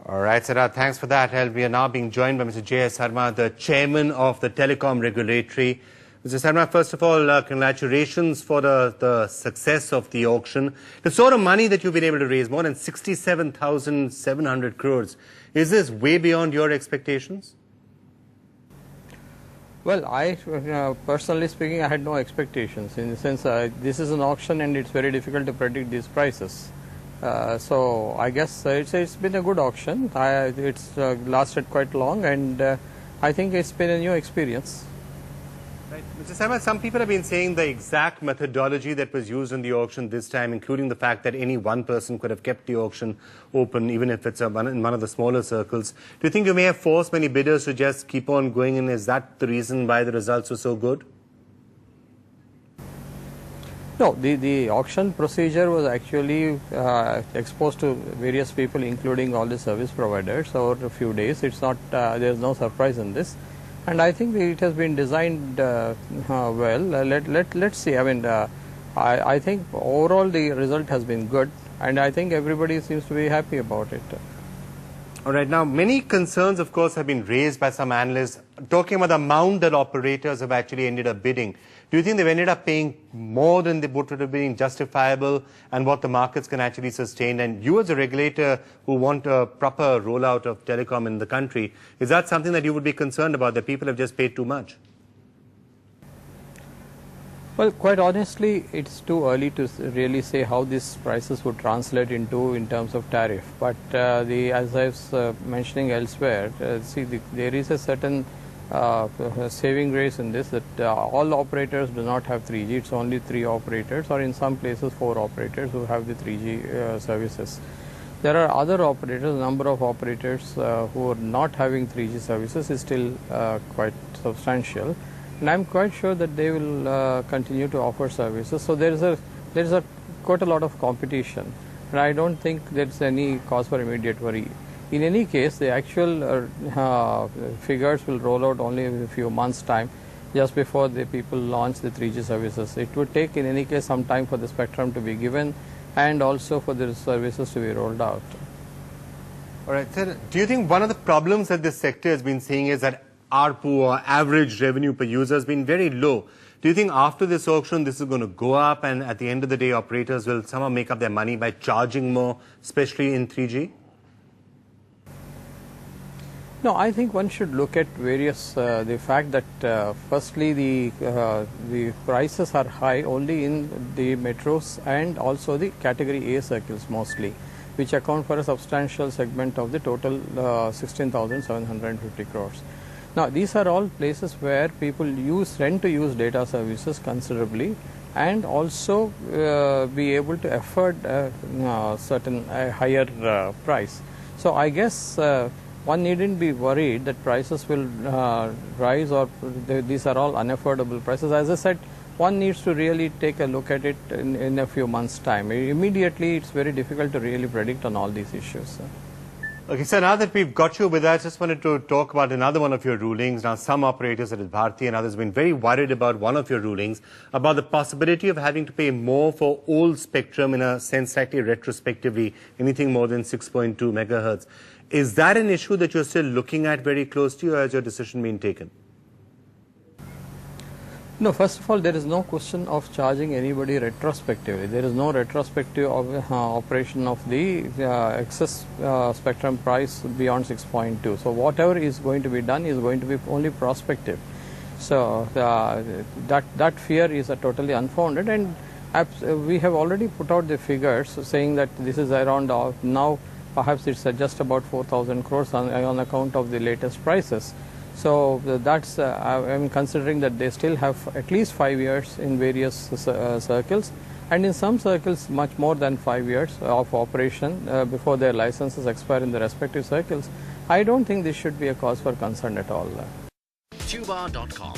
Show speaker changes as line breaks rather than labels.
All right, Sarma, thanks for that. We are now being joined by Mr. J.S. Sarma, the chairman of the Telecom Regulatory. Mr. Sarma, first of all, congratulations for the success of the auction. The sort of money that you've been able to raise, more than 67,700 crores, is this way beyond your expectations?
Well, personally speaking, I had no expectations in the sense this is an auction and it's very difficult to predict these prices. So I guess it's been a good auction. It's lasted quite long, and I think it's been a new experience.
Right. Mr. Sarma, some people have been saying the exact methodology that was used in the auction this time, including the fact that any one person could have kept the auction open, even if it's in one of the smaller circles. Do you think you may have forced many bidders to just keep on going, and is that the reason why the results were so good?
No, the auction procedure was actually exposed to various people, including all the service providers, over a few days. It's not, there's no surprise in this. And I think it has been designed well. Let's see. I mean, I think overall the result has been good, and I think everybody seems to be happy about it.
All right. Now, many concerns, of course, have been raised by some analysts talking about the amount that operators have actually ended up bidding. Do you think they've ended up paying more than they would have been justifiable and what the markets can actually sustain? And you as a regulator who want a proper rollout of telecom in the country, is that something that you would be concerned about, that people have just paid too much?
Well, quite honestly, it's too early to really say how these prices would translate into in terms of tariff. But as I was mentioning elsewhere, there is a certain saving grace in this, that all operators do not have 3G. It's only 3 operators, or in some places 4 operators who have the 3G services. There are other operators, number of operators who are not having 3G services is still quite substantial. And I'm quite sure that they will continue to offer services. So there is quite a lot of competition, and I don't think there's any cause for immediate worry. In any case, the actual figures will roll out only in a few months' time, just before the people launch the 3G services. It would take, in any case, some time for the spectrum to be given and also for the services to be rolled out.
All right, sir. Do you think one of the problems that this sector has been seeing is that ARPU, or average revenue per user, has been very low? Do you think after this auction this is going to go up, and at the end of the day operators will somehow make up their money by charging more, especially in 3G?
No, I think one should look at various, the fact that firstly the prices are high only in the metros and also the category A circles mostly, which account for a substantial segment of the total 16,750 crores. Now, these are all places where people tend to use data services considerably, and also be able to afford a certain higher price. So I guess one needn't be worried that prices will rise, or these are all unaffordable prices. As I said, one needs to really take a look at it in a few months' time. Immediately, it's very difficult to really predict on all these issues.
Okay, so now that we've got you with us, just wanted to talk about another one of your rulings. Now, some operators, such as Bharti and others, have been very worried about one of your rulings, about the possibility of having to pay more for old spectrum, in a sense slightly retrospectively, anything more than 6.2 megahertz. Is that an issue that you're still looking at very closely, or has your decision been taken?
No, first of all, there is no question of charging anybody retrospectively. There is no retrospective operation of the excess spectrum price beyond 6.2. So whatever is going to be done is going to be only prospective. So that fear is totally unfounded, and we have already put out the figures saying that this is around now perhaps it's just about 4,000 crores on account of the latest prices. So that's, I'm considering that they still have at least 5 years in various circles, and in some circles much more than 5 years of operation before their licenses expire in the respective circles. I don't think this should be a cause for concern at all.
Tuba.com